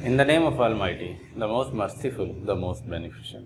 In the name of Almighty, the most merciful, the most beneficent.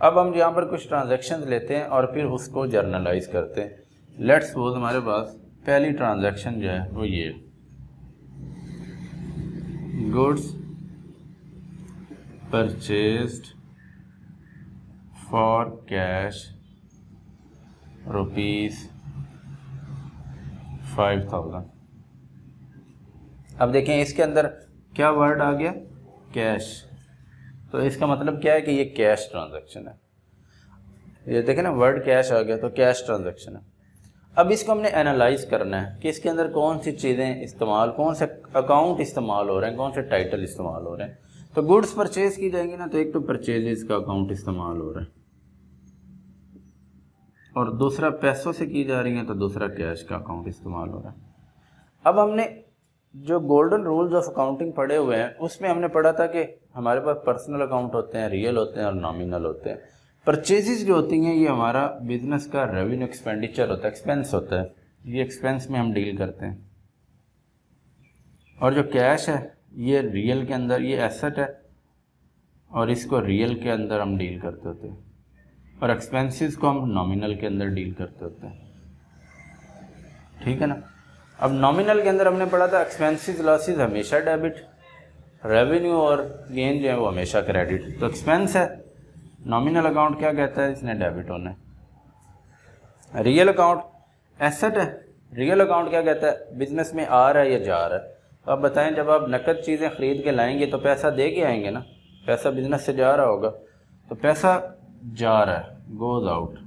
اب ہم یہاں پر کچھ ٹرانزیکشن لیتے ہیں اور پھر اس کو جرنلائز کرتے ہیں. لیٹس سپوز ہمارے پاس پہلی ٹرانزیکشن جو ہے وہ یہ گڈس پرچیزڈ فار کیش ₹5000. اب دیکھیں اس کے اندر کیا ورڈ آ گیا؟ کیش. تو اس کا مطلب کیا ہے کہ یہ کیش ٹرانزیکشن ہے. یہ دیکھیں نا ورڈ کیش آ گیا تو کیش ٹرانزیکشن ہے. اب اس کو ہم نے انالائز کرنا ہے کہ اس کے اندر کون سی چیزیں استعمال، کون سے اکاؤنٹ استعمال ہو رہے ہیں، کون سے ٹائٹل استعمال ہو رہے ہیں. تو گڈس پرچیز کی جائیں گی نا تو ایک تو پرچیزز کا اکاؤنٹ استعمال ہو رہا ہے اور دوسرا پیسوں سے کی جا رہی ہیں تو دوسرا کیش کا اکاؤنٹ استعمال ہو رہا ہے. اب ہم نے جو گولڈن رولز آف اکاؤنٹنگ پڑھے ہوئے ہیں اس میں ہم نے پڑھا تھا کہ ہمارے پاس پرسنل اکاؤنٹ ہوتے ہیں، ریئل ہوتے ہیں اور نامینل ہوتے ہیں. پرچیزز جو ہوتی ہیں یہ ہمارا بزنس کا ریونیو ایکسپینڈیچر ہوتا ہے، ایکسپینس ہوتا ہے. یہ ایکسپینس میں ہم ڈیل کرتے ہیں. اور جو کیش ہے یہ ریئل کے اندر یہ ایسٹ ہے اور اس کو ریئل کے اندر ہم ڈیل کرتے ہوتے ہیں اور ایکسپینسز کو ہم نامینل کے اندر ڈیل کرتے ہوتے ہیں. ٹھیک ہے نا. اب نامینل کے اندر ہم نے پڑھا تھا ایکسپینسز لاسز ہمیشہ ڈیبٹ، ریونیو اور گین جو ہے وہ ہمیشہ کریڈٹ. تو ایکسپینس ہے، نامینل اکاؤنٹ کیا کہتا ہے؟ اس نے ڈیبٹ ہونا ہے. ریئل اکاؤنٹ ایسٹ ہے، ریئل اکاؤنٹ کیا کہتا ہے؟ بزنس میں آ رہا ہے یا جا رہا ہے. اب بتائیں جب آپ نقد چیزیں خرید کے لائیں گے تو پیسہ دے کے آئیں گے نا، پیسہ بزنس سے جا رہا ہوگا. تو پیسہ جا رہا ہے، گوز آؤٹ.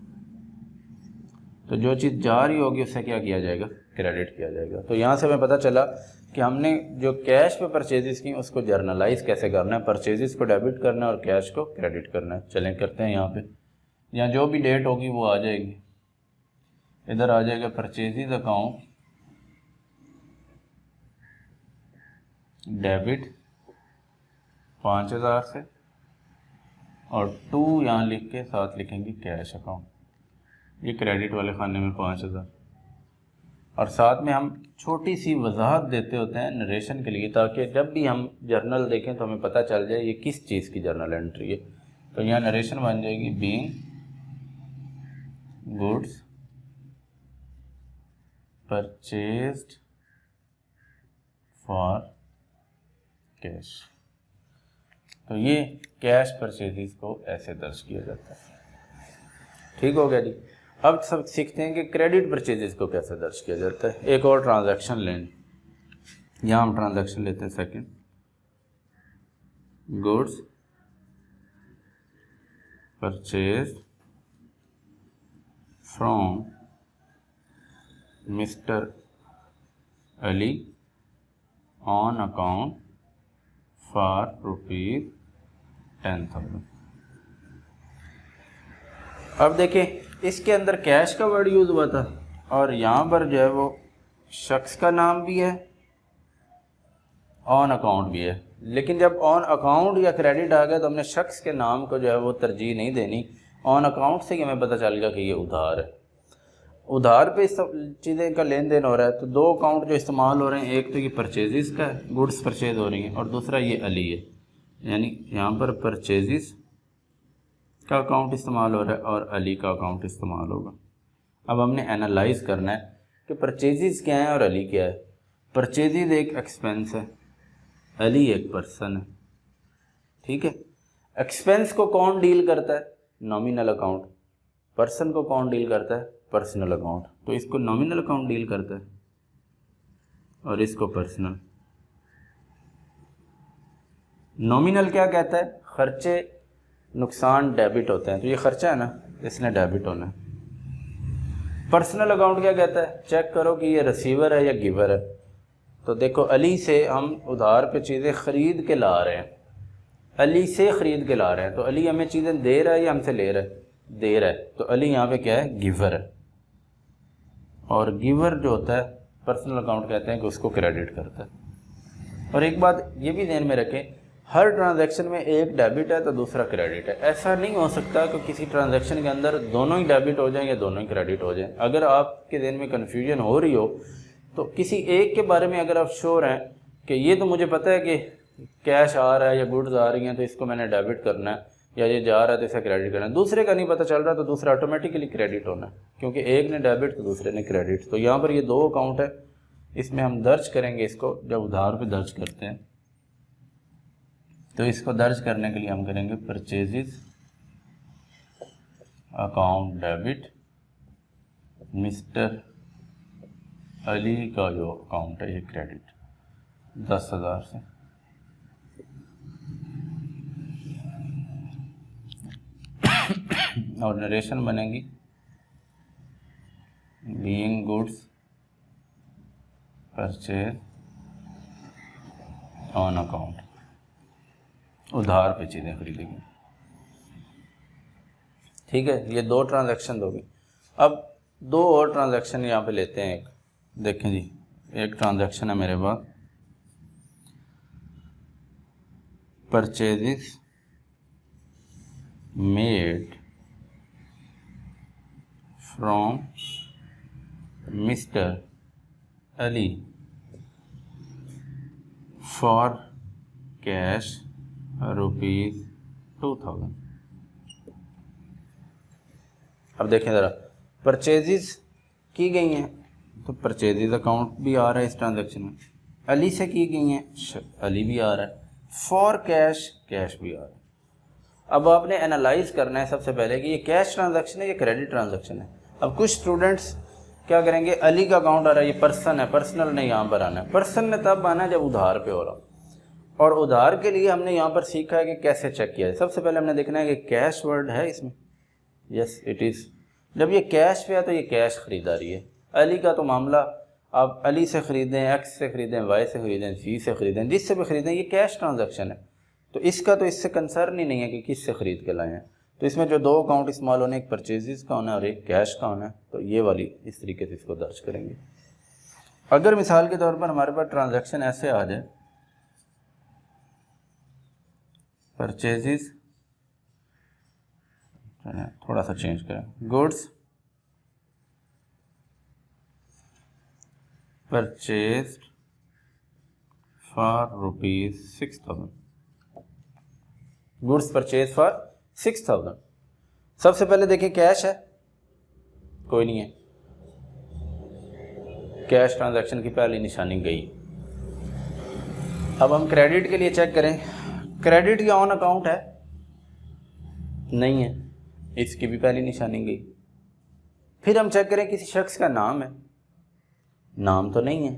تو جو چیز جا رہی ہوگی اس سے کیا کیا جائے گا؟ کریڈٹ کیا جائے گا. تو یہاں سے ہمیں پتہ چلا کہ ہم نے جو کیش پہ پرچیزز کی اس کو جرنلائز کیسے کرنا ہے، پرچیزز کو ڈیبٹ کرنا ہے اور کیش کو کریڈٹ کرنا ہے. چلیں کرتے ہیں. یہاں پہ یہاں جو بھی ڈیٹ ہوگی وہ آ جائے گی، ادھر آ جائے گا پرچیزز اکاؤنٹ ڈیبٹ 5000 سے اور 2 یہاں لکھ کے ساتھ لکھیں گے کیش اکاؤنٹ. یہ کریڈٹ والے خانے میں 5000 اور ساتھ میں ہم چھوٹی سی وضاحت دیتے ہوتے ہیں نریشن کے لیے تاکہ جب بھی ہم جرنل دیکھیں تو ہمیں پتہ چل جائے یہ کس چیز کی جرنل انٹری ہے. تو یہاں نریشن بن جائے گی being goods purchased for cash. تو یہ کیش پرچیزز کو ایسے درج کیا جاتا ہے. ٹھیک ہو گیا جی. اب سب سیکھتے ہیں کہ کریڈٹ پرچیزز کو کیسے درج کیا جاتا ہے. ایک اور ٹرانزیکشن لیں. یہاں ہم ٹرانزیکشن لیتے ہیں second goods purchase from mister Ali on account for ₹10,000. اب دیکھیں اس کے اندر کیش کا ورڈ یوز ہوا تھا اور یہاں پر جو ہے وہ شخص کا نام بھی ہے، آن اکاؤنٹ بھی ہے. لیکن جب آن اکاؤنٹ یا کریڈٹ آ گیا تو ہم نے شخص کے نام کو جو ہے وہ ترجیح نہیں دینی. آن اکاؤنٹ سے ہی ہمیں پتہ چل گیا کہ یہ ادھار ہے. ادھار پہ اس چیزیں کا لین دین ہو رہا ہے. تو 2 اکاؤنٹ جو استعمال ہو رہے ہیں، ایک تو یہ پرچیزز کا ہے، گڈس پرچیز ہو رہی ہیں، اور دوسرا یہ علی ہے. یعنی یہاں پر پرچیزز کا اکاؤنٹ استعمال ہو رہا ہے اور علی کا اکاؤنٹ استعمال ہوگا. اب ہم نے انالائز کرنا ہے کہ پرچیزز کیا ہیں اور علی کیا ہے. پرچیزز ایک ایکسپینس ہے، علی ایک پرسن ہے. ٹھیک ہے. ایکسپینس کو کون ڈیل کرتا ہے؟ Nominal account. پرسن کو کون ڈیل کرتا ہے؟ Personal account. تو اس کو نامینل اکاؤنٹ ڈیل کرتا ہے اور اس کو پرسنل. نامینل کیا کہتا ہے؟ خرچے نقصان ڈیبٹ ہوتے ہیں. تو یہ خرچہ ہے نا، اس نے ڈیبٹ ہونا ہے. پرسنل اکاؤنٹ کیا کہتا ہے؟ چیک کرو کہ یہ ریسیور ہے یا گیور ہے. تو دیکھو علی سے ہم ادھار پہ چیزیں خرید کے لا رہے ہیں، علی سے خرید کے لا رہے ہیں. تو علی ہمیں چیزیں دے رہا ہے یا ہم سے لے رہا ہے؟ دے رہا ہے. تو علی یہاں پہ کیا ہے؟ گیور ہے. اور گیور جو ہوتا ہے پرسنل اکاؤنٹ کہتے ہیں کہ اس کو کریڈٹ کرتا ہے. اور ایک بات یہ بھی ذہن میں رکھیں، ہر ٹرانزیکشن میں ایک ڈیبٹ ہے تو دوسرا کریڈٹ ہے. ایسا نہیں ہو سکتا کہ کسی ٹرانزیکشن کے اندر دونوں ہی ڈیبٹ ہو جائیں یا دونوں ہی کریڈٹ ہو جائیں. اگر آپ کے ذہن میں کنفیوژن ہو رہی ہو تو کسی ایک کے بارے میں اگر آپ شور ہیں کہ یہ تو مجھے پتہ ہے کہ کیش آ رہا ہے یا گڈز آ رہی ہیں تو اس کو میں نے ڈیبٹ کرنا ہے، یا یہ جا رہا ہے تو اسے کریڈٹ کرنا ہے. دوسرے کا نہیں پتہ چل رہا تو دوسرا آٹومیٹیکلی کریڈٹ ہونا ہے, کیونکہ ایک نے ڈیبٹ تو دوسرے نے کریڈٹ. تو یہاں پر یہ دو اکاؤنٹ ہے, اس میں ہم درج کریں گے اس کو. جب ادھار پہ درج کرتے ہیں تو اس کو درج کرنے کے لیے ہم کریں گے پرچیزز اکاؤنٹ ڈیبٹ مسٹر علی کا جو اکاؤنٹ ہے یہ کریڈٹ 10,000 سے. اور نریشن بنے گی being goods purchase on account, ادھار پہ چیزیں خریدیں گی. ٹھیک ہے, یہ دو ٹرانزیکشن ہوگی. اب دو اور ٹرانزیکشن یہاں پہ لیتے ہیں. ایک دیکھیں جی, ایک ٹرانزیکشن ہے میرے پاس purchases made from mister Ali for cash ₹2000. اب دیکھیں ذرا, پرچیزز کی گئی ہیں تو پرچیزز اکاؤنٹ بھی آ رہا ہے اس ٹرانزیکشن میں, علی سے کی گئی ہیں علی بھی آ رہا ہے, فار کیش کیش بھی آ رہا ہے. اب آپ نے انالائز کرنا ہے سب سے پہلے کہ یہ کیش ٹرانزیکشن ہے یا کریڈٹ ٹرانزیکشن ہے. اب کچھ اسٹوڈنٹس کیا کریں گے, علی کا اکاؤنٹ آ رہا ہے, یہ پرسن ہے, پرسنل نے یہاں پر آنا ہے. پرسن نے تب آنا ہے جب ادھار پہ ہو رہا, اور ادھار کے لیے ہم نے یہاں پر سیکھا ہے کہ کیسے چیک کیا ہے. سب سے پہلے ہم نے دیکھنا ہے کہ کیش ورڈ ہے اس میں, یس اٹ از. جب یہ کیش پہ ہے تو یہ کیش خریداری ہے. علی کا تو معاملہ آپ علی سے خریدیں, ایکس سے خریدیں, وائی سے خریدیں, سی سے خریدیں, جس سے بھی خریدیں, یہ کیش ٹرانزیکشن ہے. تو اس کا تو اس سے کنسرن ہی نہیں ہے کہ کس سے خرید کے لائے ہیں. تو اس میں جو دو اکاؤنٹ استعمال ہونے, ایک پرچیزز کا ہونا ہے اور ایک کیش کا ہونا ہے. تو یہ والی اس طریقے سے اس کو درج کریں گے. اگر مثال کے طور پر ہمارے پاس ٹرانزیکشن ایسے آ جائے, پرچیزز, تھوڑا سا چینج کریں, goods purchased for ₹6,000. Goods purchase for 6,000. سب سے پہلے دیکھیں کیش ہے, کوئی نہیں ہے, کیش ٹرانزیکشن کی پہلی نشانی گئی. اب ہم کریڈٹ کے لیے چیک کریں, کریڈٹ یا آن اکاؤنٹ ہے, نہیں ہے, اس کی بھی پہلی نشانی گئی. پھر ہم چیک کریں کسی شخص کا نام ہے, نام تو نہیں ہے.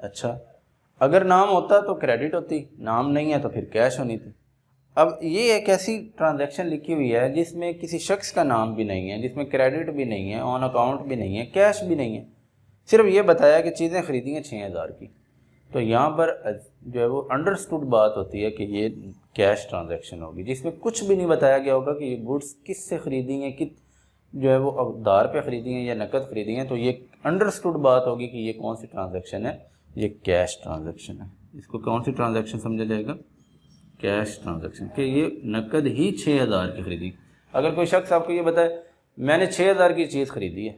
اچھا, اگر نام ہوتا تو کریڈٹ ہوتی, نام نہیں ہے تو پھر کیش ہونی تھی. اب یہ ایک ایسی ٹرانزیکشن لکھی ہوئی ہے جس میں کسی شخص کا نام بھی نہیں ہے, جس میں کریڈٹ بھی نہیں ہے, آن اکاؤنٹ بھی نہیں ہے, کیش بھی نہیں ہے, صرف یہ بتایا کہ چیزیں خریدی ہیں 6,000 کی. تو یہاں پر جو ہے وہ انڈرسٹوڈ بات ہوتی ہے کہ یہ کیش ٹرانزیکشن ہوگی, جس میں کچھ بھی نہیں بتایا گیا ہوگا کہ یہ گڈس کس سے خریدی ہیں, جو ہے وہ ادھار پہ خریدی ہیں یا نقد خریدی ہیں. تو یہ انڈرسٹوڈ بات ہوگی کہ یہ کون سی ٹرانزیکشن ہے, یہ کیش ٹرانزیکشن ہے. اس کو کون سی ٹرانزیکشن سمجھا جائے گا, کیش ٹرانزیکشن, کہ یہ نقد ہی 6,000 کی خریدی. اگر کوئی شخص آپ کو یہ بتائے میں نے 6,000 کی چیز خریدی ہے,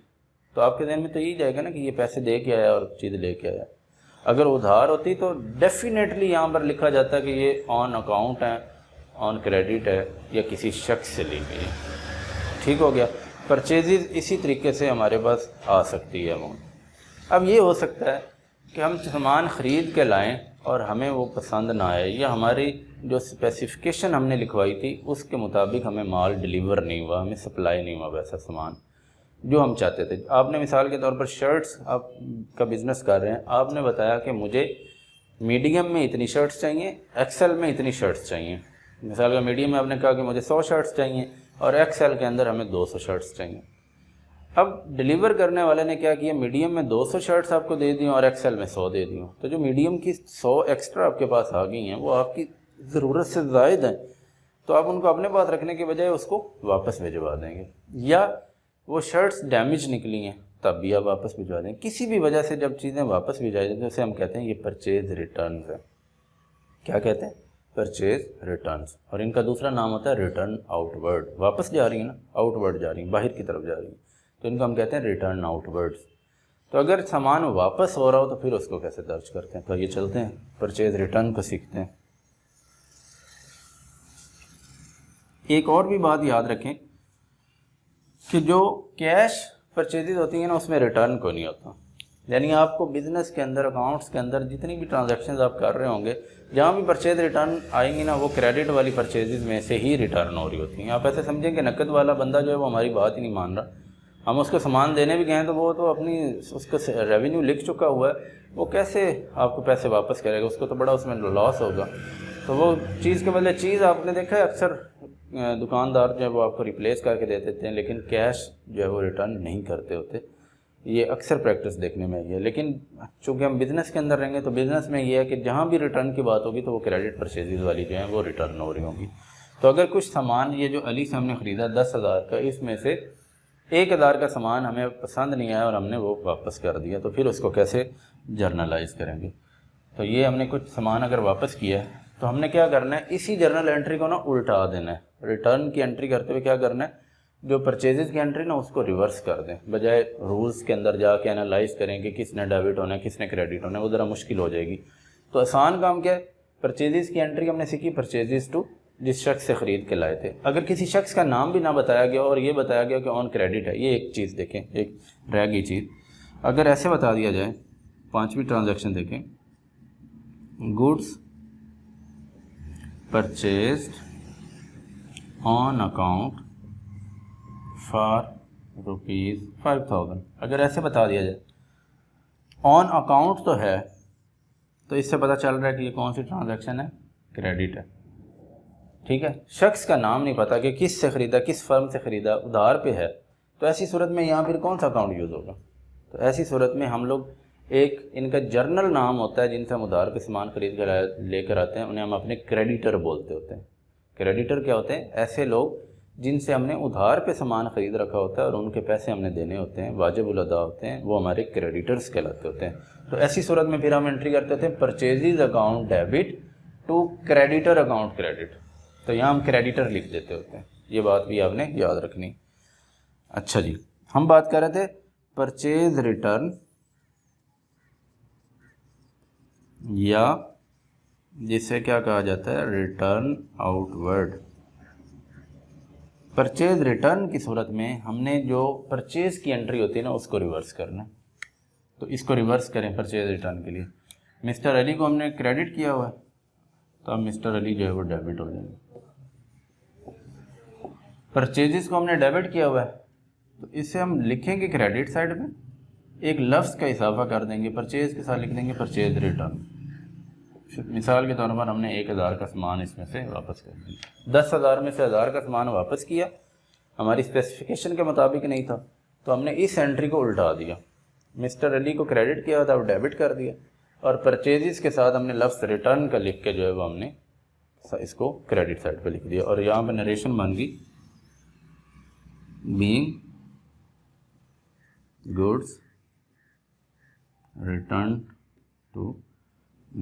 تو آپ کے ذہن میں تو یہی جائے گا نا کہ یہ پیسے دے کے آیا اور چیز لے کے آیا. اگر ادھار ہوتی تو ڈیفینیٹلی یہاں پر لکھا جاتا کہ یہ آن اکاؤنٹ ہے, آن کریڈٹ ہے, یا کسی شخص سے لی گئی ہے. ٹھیک ہو گیا. پرچیزز اسی طریقے سے ہمارے پاس آ سکتی ہے اماؤنٹ. اب یہ ہو سکتا ہے کہ ہم سامان خرید کے لائیں اور ہمیں وہ پسند نہ آئے, یا ہماری جو اسپیسیفکیشن ہم نے لکھوائی تھی اس کے مطابق ہمیں مال ڈیلیور نہیں ہوا, ہمیں سپلائی نہیں ہوا ویسا سامان جو ہم چاہتے تھے. آپ نے مثال کے طور پر شرٹس آپ کا بزنس کر رہے ہیں, آپ نے بتایا کہ مجھے میڈیم میں اتنی شرٹس چاہیے, ایکسل میں اتنی شرٹس چاہیے. مثال کا میڈیم میں آپ نے کہا کہ مجھے 100 شرٹس چاہیے اور ایکسل کے اندر ہمیں 200 شرٹس چاہیے. اب ڈیلیور کرنے والے نے کیا کیا, میڈیم میں 200 شرٹس آپ کو دے دی اور ایکسل میں 100 دے دی. تو جو میڈیم کی 100 ایکسٹرا آپ کے پاس آ گئی ہیں وہ آپ کی ضرورت سے زائد ہیں, تو آپ ان کو اپنے پاس رکھنے کے بجائے اس کو واپس بھجوا دیں گے. یا وہ شرٹس ڈیمیج نکلی ہیں تب بھی آپ واپس بھجوا دیں. کسی بھی وجہ سے جب چیزیں واپس بھجوائی جاتی ہیں اسے ہم کہتے ہیں یہ پرچیز ریٹرنز ہے. کیا کہتے ہیں, پرچیز ریٹرنز. اور ان کا دوسرا نام ہوتا ہے ریٹرن آؤٹ ورڈ. واپس جا رہی ہیں نا, آؤٹ ورڈ جا رہی ہیں, باہر کی طرف جا رہی ہیں, تو ان کو ہم کہتے ہیں ریٹرن آؤٹ ورڈز. تو اگر سامان واپس ہو رہا ہو تو پھر اس کو کیسے درج کرتے ہیں. تو یہ چلتے ہیں پرچیز ریٹرن کو سیکھتے ہیں. ایک اور بھی بات یاد رکھیں کہ جو کیش پرچیزز ہوتی ہیں نا اس میں ریٹرن کو نہیں ہوتا. یعنی آپ کو بزنس کے اندر اکاؤنٹس کے اندر جتنی بھی ٹرانزیکشنز آپ کر رہے ہوں گے جہاں بھی پرچیز ریٹرن آئیں گی نا وہ کریڈٹ والی پرچیزز میں سے ہی ریٹرن ہو رہی ہوتی ہیں. آپ ایسے سمجھیں کہ نقد والا بندہ جو ہے وہ ہماری بات ہی نہیں مان رہا, ہم اس کو سامان دینے بھی گئے ہیں تو وہ تو اپنی اس کا ریونیو لکھ چکا ہوا ہے, وہ کیسے آپ کو پیسے واپس کرے گا, اس کو تو بڑا اس میں لاس ہوگا. تو وہ چیز کے بدلے چیز آپ نے دیکھا ہے اکثر دکاندار جو ہے وہ آپ کو ریپلیس کر کے دے دیتے ہیں لیکن کیش جو ہے وہ ریٹرن نہیں کرتے ہوتے. یہ اکثر پریکٹس دیکھنے میں ہے. لیکن چونکہ ہم بزنس کے اندر رہیں گے تو بزنس میں یہ ہے کہ جہاں بھی ریٹرن کی بات ہوگی تو وہ کریڈٹ پرچیزز والی جو ہیں وہ ریٹرن ہو رہی ہوں گی. تو اگر کچھ سامان یہ جو علی سے ہم نے خریدا 10,000 کا, اس میں سے 1,000 کا سامان ہمیں پسند نہیں آیا اور ہم نے وہ واپس کر دیا, تو پھر اس کو کیسے جرنلائز کریں گے. تو یہ ہم نے کچھ سامان اگر واپس کیا ہے تو ہم نے کیا کرنا ہے, اسی جرنل انٹری کو نا الٹا دینا ہے. ریٹرن کی انٹری کرتے ہوئے کیا کرنا ہے, جو پرچیزز کی انٹری نا اس کو ریورس کر دیں, بجائے رولز کے اندر جا کے انالائز کریں کہ کس نے ڈیبٹ ہونا ہے کس نے کریڈٹ ہونا ہے, وہ ذرا مشکل ہو جائے گی. تو آسان کام کیا ہے, پرچیزز کی انٹری ہم نے سیکھی پرچیزز ٹو جس شخص سے خرید کے لائے تھے. اگر کسی شخص کا نام بھی نہ بتایا گیا اور یہ بتایا گیا کہ آن کریڈٹ ہے, یہ ایک چیز دیکھیں, ایک رہ گئی چیز. اگر ایسے بتا دیا جائے, 5ویں ٹرانزیکشن دیکھیں, goods purchased on account for ₹5,000. اگر ایسے بتا دیا جائے, آن اکاؤنٹ تو ہے تو اس سے پتہ چل رہا ہے کہ یہ کون سی ٹرانزیکشن ہے, کریڈٹ ہے. ٹھیک ہے, شخص کا نام نہیں پتا کہ کس سے خریدا, کس فرم سے خریدا, ادھار پہ ہے, تو ایسی صورت میں یہاں پھر کون سا اکاؤنٹ یوز ہوگا. تو ایسی صورت میں ہم لوگ ایک ان کا جرنل نام ہوتا ہے جن سے ہم ادھار پہ سامان خرید کر لے کر آتے ہیں, انہیں ہم اپنے کریڈیٹر بولتے ہوتے ہیں. کریڈیٹر کیا ہوتے ہیں, ایسے لوگ جن سے ہم نے ادھار پہ سامان خرید رکھا ہوتا ہے اور ان کے پیسے ہم نے دینے ہوتے ہیں, واجب الادا ہوتے ہیں, وہ ہمارے کریڈیٹرز کہلاتے ہوتے ہیں. تو ایسی صورت میں پھر ہم انٹری کرتے ہوتے ہیں purchases account debit to creditor account credit. تو یہاں ہم کریڈیٹر لکھ دیتے ہوتے ہیں. یہ بات بھی آپ نے یاد رکھنی. اچھا جی, ہم بات کر رہے تھے پرچیز ریٹرن یا جسے کیا کہا جاتا ہے, return out word. Purchase return کی صورت میں ہم نے جو پرچیز کی انٹری ہوتی ہے نا اس کو ریورس کرنا ہے. تو اس کو ریورس کریں پرچیز ریٹرن کے لیے. مسٹر علی کو ہم نے کریڈٹ کیا ہوا ہے تو اب مسٹر علی جو ہے وہ ڈیبٹ ہو جائیں گے. پرچیزز کو ہم نے ڈیبٹ کیا ہوا ہے تو اسے ہم لکھیں گے کریڈٹ سائڈ میں, ایک لفظ کا اضافہ کر دیں گے, پرچیز کے ساتھ لکھ دیں گے پرچیز ریٹرن. مثال کے طور پر ہم نے 1,000 کا سامان اس میں سے واپس کر دیا, 10,000 میں سے 1,000 کا سامان واپس کیا, ہماری اسپیسیفیکیشن کے مطابق نہیں تھا تو ہم نے اس انٹری کو الٹا دیا. مسٹر علی کو کریڈٹ کیا تھا, وہ ڈیبٹ کر دیا, اور پرچیزز کے ساتھ ہم نے لفظ ریٹرن کا لکھ کے جو ہے وہ ہم نے اس کو کریڈٹ سائڈ پہ لکھ دیا. اور یہاں پہ نریشن بن گئی being goods returned to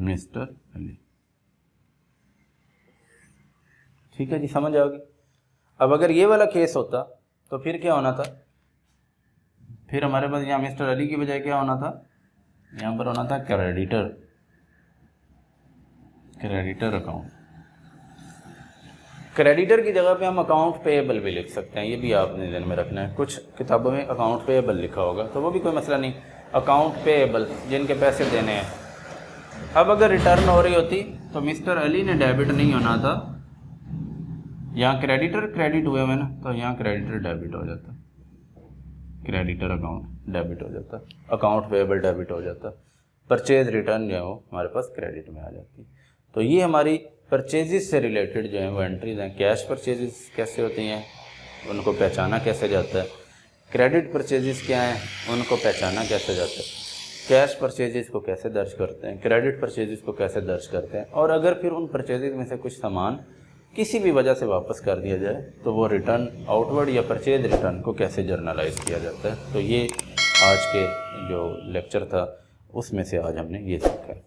mister Ali. ٹھیک ہے جی, سمجھ آ گئی. اب اگر یہ والا کیس ہوتا تو پھر کیا ہونا تھا, پھر ہمارے پاس یہاں مسٹر علی کی بجائے کیا ہونا تھا, یہاں پر ہونا تھا کریڈیٹر اکاؤنٹ. کریڈیٹر کی جگہ پہ ہم اکاؤنٹ پیبل بھی لکھ سکتے ہیں, یہ بھی آپ نے ذہن میں رکھنا ہے. کچھ کتابوں میں اکاؤنٹ پیبل لکھا ہوگا تو وہ بھی کوئی مسئلہ نہیں, اکاؤنٹ پیبل جن کے پیسے دینے ہیں. اب اگر ریٹرن ہو رہی ہوتی تو مسٹر علی نے ڈیبٹ نہیں ہونا تھا, یہاں کریڈیٹر کریڈٹ ہوئے ہوئے نا, تو یہاں کریڈیٹر ڈیبٹ ہو جاتا, کریڈیٹر اکاؤنٹ ڈیبٹ ہو جاتا, اکاؤنٹ پیبل ڈیبٹ ہو جاتا, پرچیز ریٹرن جو ہے وہ ہمارے پاس کریڈٹ میں آ جاتی. تو یہ ہماری پرچیزز سے ریلیٹڈ جو ہیں وہ انٹریز ہیں. کیش پرچیزز کیسے ہوتی ہیں, ان کو پہچانا کیسے جاتا ہے. کریڈٹ پرچیزز کیا ہیں, ان کو پہچانا کیسے جاتا ہے. کیش پرچیزز کو کیسے درج کرتے ہیں, کریڈٹ پرچیزز کو کیسے درج کرتے ہیں. اور اگر پھر ان پرچیزز میں سے کچھ سامان کسی بھی وجہ سے واپس کر دیا جائے تو وہ ریٹرن آؤٹ ورڈ یا پرچیز ریٹرن کو کیسے جرنلائز کیا جاتا ہے. تو یہ آج کے جو لیکچر تھا اس میں سے آج ہم نے یہ سیکھا ہے.